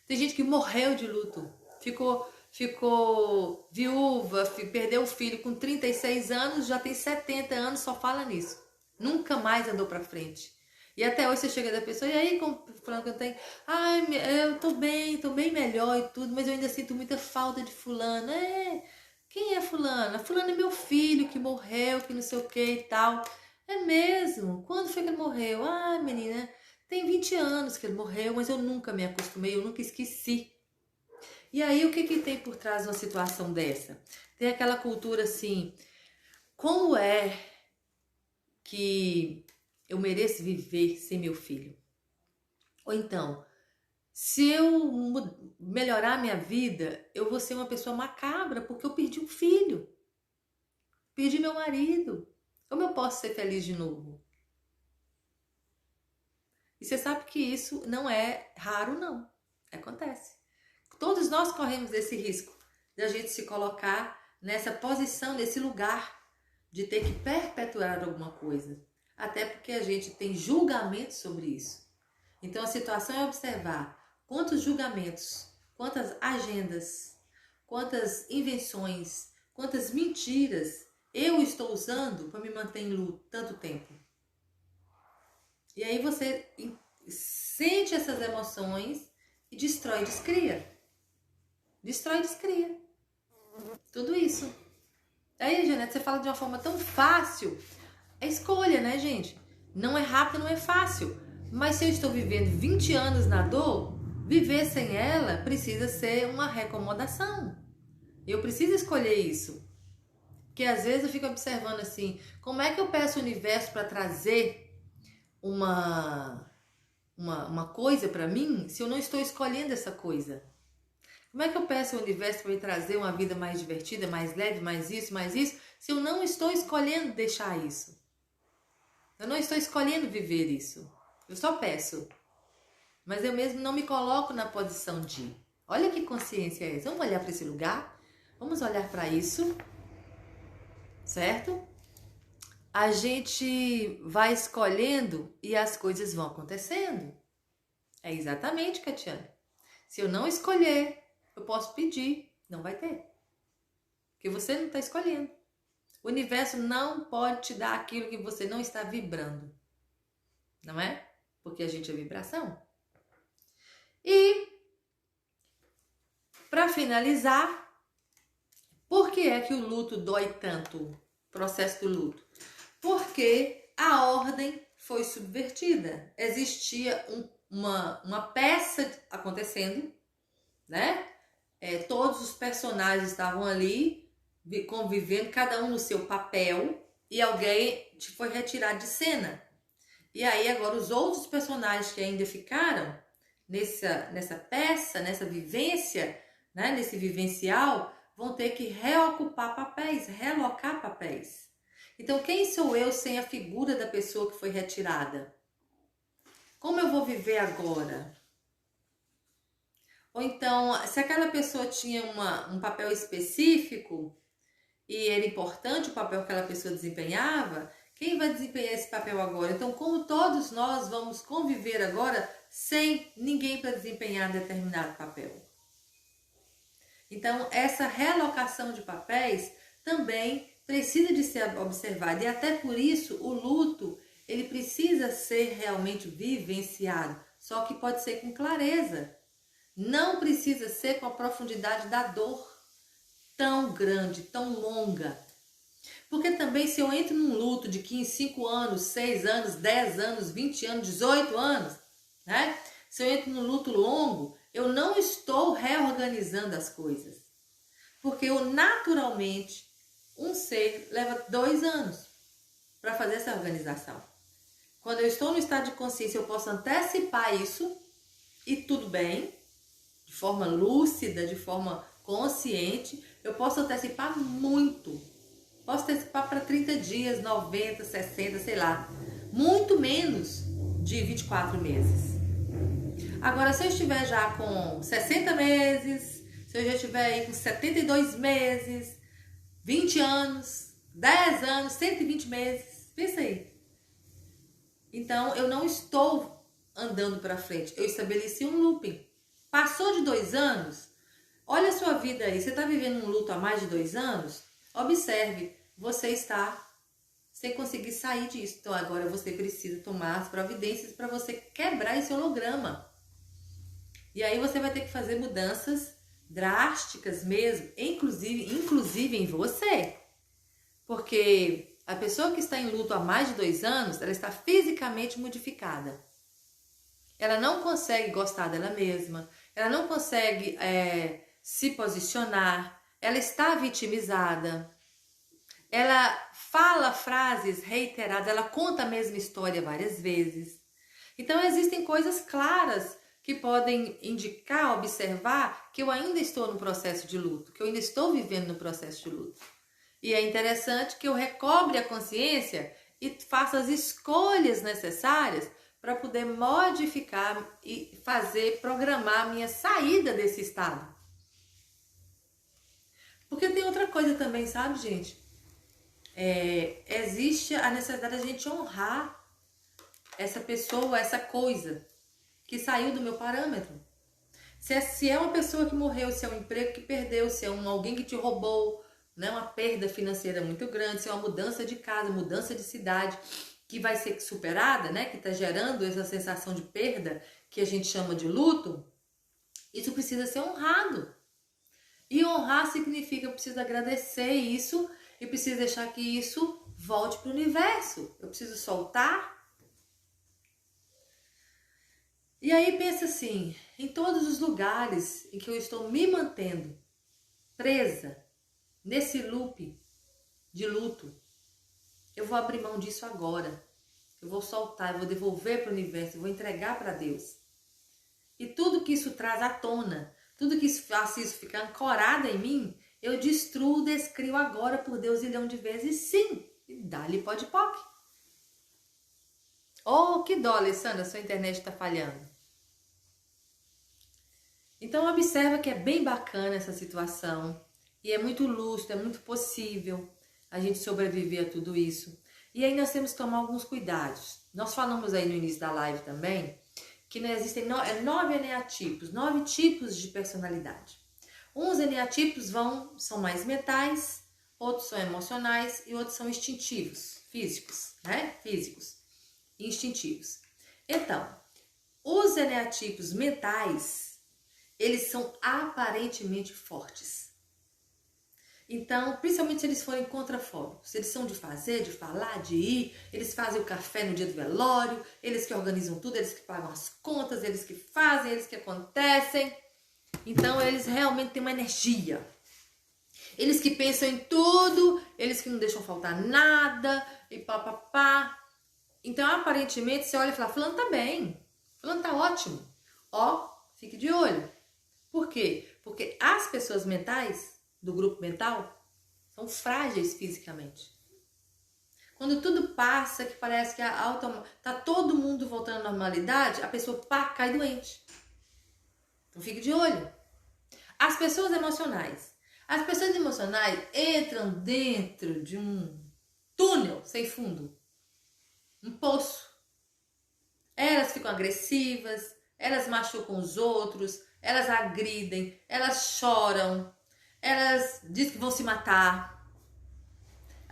Tem gente que morreu de luto, ficou viúva, perdeu o filho com 36 anos, já tem 70 anos, só fala nisso. Nunca mais andou pra frente. E até hoje você chega da pessoa, e aí, falando que eu tenho, ai, eu tô bem melhor e tudo, mas eu ainda sinto muita falta de fulano. Quem é fulana? Fulano é meu filho que morreu, que não sei o que e tal. É mesmo? Quando foi que ele morreu? Ah, menina, tem 20 anos que ele morreu, mas eu nunca me acostumei, eu nunca esqueci. E aí, o que tem por trás de uma situação dessa? Tem aquela cultura assim, como é que eu mereço viver sem meu filho? Ou então, se eu melhorar minha vida, eu vou ser uma pessoa macabra porque eu perdi um filho, perdi meu marido. Como eu posso ser feliz de novo? E você sabe que isso não é raro, não. Acontece. Todos nós corremos esse risco de a gente se colocar nessa posição, nesse lugar de ter que perpetuar alguma coisa. Até porque a gente tem julgamento sobre isso. Então a situação é observar quantos julgamentos, quantas agendas, quantas invenções, quantas mentiras eu estou usando para me manter em luto tanto tempo. E aí você sente essas emoções e destrói, descria. Destrói, descria. Tudo isso. Aí, Janete, você fala de uma forma tão fácil. É escolha, né, gente? Não é rápido, não é fácil. Mas se eu estou vivendo 20 anos na dor, viver sem ela precisa ser uma recomodação. Eu preciso escolher isso. Porque às vezes eu fico observando assim, como é que eu peço o universo para trazer uma coisa para mim se eu não estou escolhendo essa coisa? Como é que eu peço ao universo para me trazer uma vida mais divertida, mais leve, mais isso, se eu não estou escolhendo deixar isso? Eu não estou escolhendo viver isso. Eu só peço. Mas eu mesmo não me coloco na posição de. Olha que consciência é essa. Vamos olhar para esse lugar? Vamos olhar para isso. Certo? A gente vai escolhendo e as coisas vão acontecendo. É exatamente, Catiane. Se eu não escolher, eu posso pedir, não vai ter. Porque você não está escolhendo. O universo não pode te dar aquilo que você não está vibrando. Não é? Porque a gente é vibração. E, para finalizar, por que é que o luto dói tanto? O processo do luto? Porque a ordem foi subvertida. Existia uma peça acontecendo, né? Todos os personagens estavam ali convivendo, cada um no seu papel, e alguém foi retirado de cena. E aí agora os outros personagens que ainda ficaram nessa peça, nessa vivência, né, nesse vivencial, vão ter que reocupar papéis, relocar papéis. Então quem sou eu sem a figura da pessoa que foi retirada? Como eu vou viver agora? Ou então, se aquela pessoa tinha um papel específico e era importante o papel que aquela pessoa desempenhava, quem vai desempenhar esse papel agora? Então, como todos nós vamos conviver agora sem ninguém para desempenhar determinado papel? Então, essa relocação de papéis também precisa de ser observada. E até por isso, o luto, ele precisa ser realmente vivenciado, só que pode ser com clareza. Não precisa ser com a profundidade da dor tão grande, tão longa. Porque também se eu entro num luto de 15, 5 anos, 6 anos, 10 anos, 20 anos, 18 anos, né? Se eu entro num luto longo, eu não estou reorganizando as coisas. Porque eu naturalmente, um ser leva 2 anos para fazer essa organização. Quando eu estou no estado de consciência, eu posso antecipar isso e tudo bem, de forma lúcida, de forma consciente, eu posso antecipar muito. Posso antecipar para 30 dias, 90, 60, sei lá. Muito menos de 24 meses. Agora, se eu estiver já com 60 meses, se eu já estiver aí com 72 meses, 20 anos, 10 anos, 120 meses, pensa aí. Então, eu não estou andando para frente, eu estabeleci um looping. Passou de 2 anos, olha a sua vida aí, você está vivendo um luto há mais de 2 anos? Observe, você está sem conseguir sair disso. Então, agora você precisa tomar as providências para você quebrar esse holograma. E aí você vai ter que fazer mudanças drásticas mesmo, inclusive em você. Porque a pessoa que está em luto há mais de 2 anos, ela está fisicamente modificada. Ela não consegue gostar dela mesma, ela não consegue se posicionar, ela está vitimizada, ela fala frases reiteradas, ela conta a mesma história várias vezes. Então existem coisas claras que podem indicar, observar que eu ainda estou no processo de luto, que eu ainda estou vivendo no processo de luto. E é interessante que eu recobre a consciência e faça as escolhas necessárias para poder modificar e programar a minha saída desse estado. Porque tem outra coisa também, sabe, gente? Existe a necessidade da gente honrar essa pessoa, essa coisa que saiu do meu parâmetro. Se é uma pessoa que morreu, se é um emprego que perdeu, se é alguém que te roubou, né, uma perda financeira muito grande, se é uma mudança de casa, mudança de cidade, que vai ser superada, né, que está gerando essa sensação de perda, que a gente chama de luto, isso precisa ser honrado. E honrar significa que eu preciso agradecer isso e preciso deixar que isso volte para o universo. Eu preciso soltar. E aí pensa assim, em todos os lugares em que eu estou me mantendo presa nesse loop de luto, eu vou abrir mão disso agora. Eu vou soltar, eu vou devolver para o universo, eu vou entregar para Deus. E tudo que isso traz à tona, tudo que isso faz isso ficar ancorado em mim, eu destruo, descrio agora por Deus milhão de vezes, sim. E dá-lhe pode-poc. Oh, que dó, Alessandra, sua internet está falhando. Então observa que é bem bacana essa situação. E é muito lúcido, é muito possível a gente sobreviver a tudo isso. E aí nós temos que tomar alguns cuidados. Nós falamos aí no início da live também que existem 9 eneatipos, 9 tipos de personalidade. Uns eneatipos são mais mentais, outros são emocionais e outros são instintivos, físicos, né? Físicos e instintivos. Então, os eneatipos mentais, eles são aparentemente fortes. Então, principalmente se eles forem contrafóbicos, eles são de fazer, de falar, de ir, eles fazem o café no dia do velório, eles que organizam tudo, eles que pagam as contas, eles que fazem, eles que acontecem. Então, eles realmente têm uma energia. Eles que pensam em tudo, eles que não deixam faltar nada, e pá. Então, aparentemente, você olha e fala, fulano tá bem, fulano tá ótimo. Ó, fique de olho. Por quê? Porque as pessoas mentais do grupo mental são frágeis fisicamente. Quando tudo passa, que parece que tá todo mundo voltando à normalidade, a pessoa cai doente. Então fique de olho. As pessoas emocionais entram dentro de um túnel sem fundo, um poço. Elas ficam agressivas, elas machucam os outros, elas agridem, elas choram, elas dizem que vão se matar.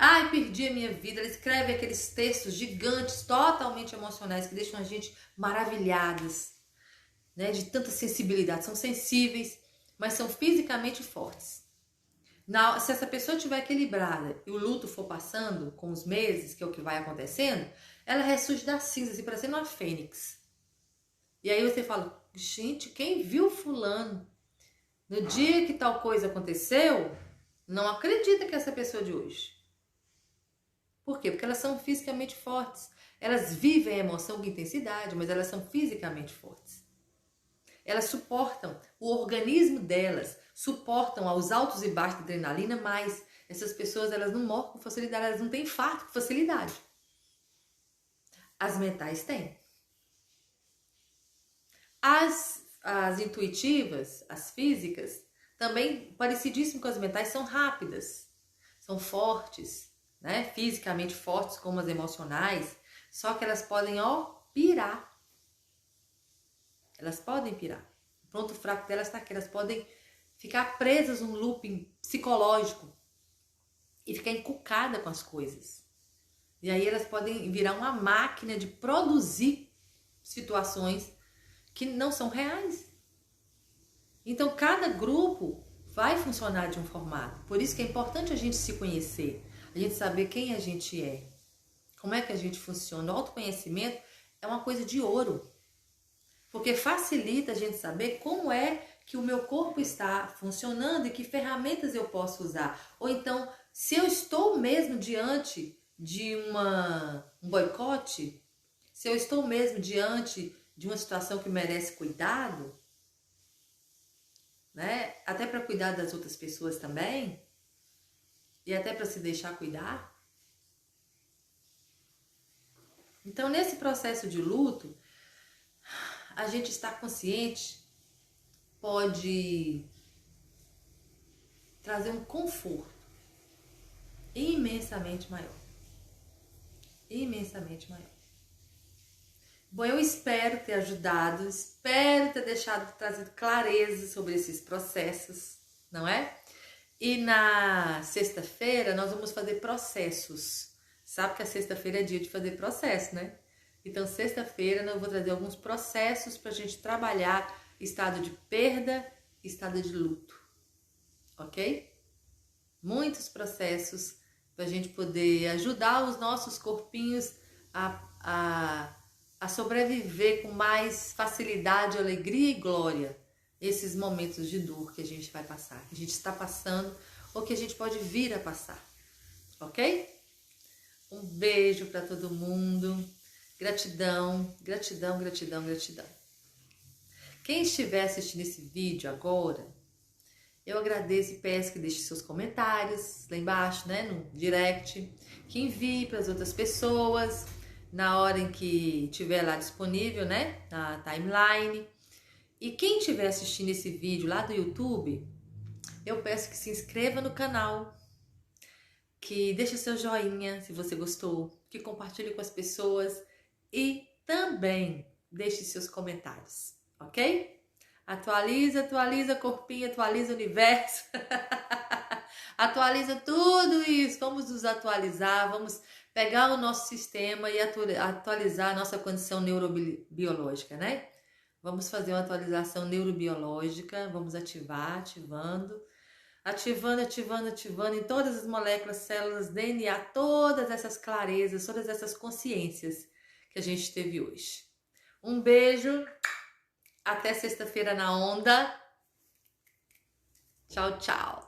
Ai, perdi a minha vida. Ela escreve aqueles textos gigantes, totalmente emocionais, que deixam a gente maravilhadas, né? De tanta sensibilidade. São sensíveis, mas são fisicamente fortes. Se essa pessoa estiver equilibrada e o luto for passando com os meses, que é o que vai acontecendo, ela ressurge das cinzas, assim, parecendo uma fênix. E aí você fala, gente, quem viu fulano no dia que tal coisa aconteceu, não acredita que é essa pessoa de hoje. Por quê? Porque elas são fisicamente fortes. Elas vivem a emoção com intensidade, mas elas são fisicamente fortes. Elas suportam, o organismo delas suportam aos altos e baixos da adrenalina, mas essas pessoas elas não morrem com facilidade, elas não têm infarto com facilidade. As mentais têm. As intuitivas, as físicas, também parecidíssimo com as mentais, são rápidas, são fortes, né? Fisicamente fortes como as emocionais, só que elas podem, pirar. Elas podem pirar. O ponto fraco delas está aqui. Elas podem ficar presas num looping psicológico e ficar encucada com as coisas. E aí elas podem virar uma máquina de produzir situações que não são reais. Então cada grupo vai funcionar de um formato. Por isso que é importante a gente se conhecer, a gente saber quem a gente é, como é que a gente funciona. O autoconhecimento é uma coisa de ouro. Porque facilita a gente saber como é que o meu corpo está funcionando e que ferramentas eu posso usar. Ou então, se eu estou mesmo diante de um boicote, se eu estou mesmo diante de uma situação que merece cuidado, né? Até para cuidar das outras pessoas também, e até para se deixar cuidar. Então, nesse processo de luto, a gente estar consciente pode trazer um conforto imensamente maior. Imensamente maior. Bom, eu espero ter ajudado, espero ter trazido clareza sobre esses processos, não é? E na sexta-feira nós vamos fazer processos. Sabe que a sexta-feira é dia de fazer processo, né? Então, sexta-feira eu vou trazer alguns processos para a gente trabalhar estado de perda, estado de luto, ok? Muitos processos para a gente poder ajudar os nossos corpinhos a sobreviver com mais facilidade, alegria e glória esses momentos de dor que a gente vai passar, que a gente está passando ou que a gente pode vir a passar, ok? Um beijo para todo mundo. Gratidão, gratidão, gratidão, gratidão. Quem estiver assistindo esse vídeo agora, eu agradeço e peço que deixe seus comentários lá embaixo, né, no direct, que envie para as outras pessoas na hora em que estiver lá disponível, né, na timeline. E quem estiver assistindo esse vídeo lá do YouTube, eu peço que se inscreva no canal, que deixe seu joinha se você gostou, que compartilhe com as pessoas e também deixe seus comentários, ok? Atualiza, atualiza corpinho, atualiza o universo, atualiza tudo isso, vamos nos atualizar, vamos pegar o nosso sistema e atualizar a nossa condição neurobiológica, né? Vamos fazer uma atualização neurobiológica, vamos ativando em todas as moléculas, células, DNA, todas essas clarezas, todas essas consciências que a gente teve hoje. Um beijo, até sexta-feira na onda. Tchau, tchau.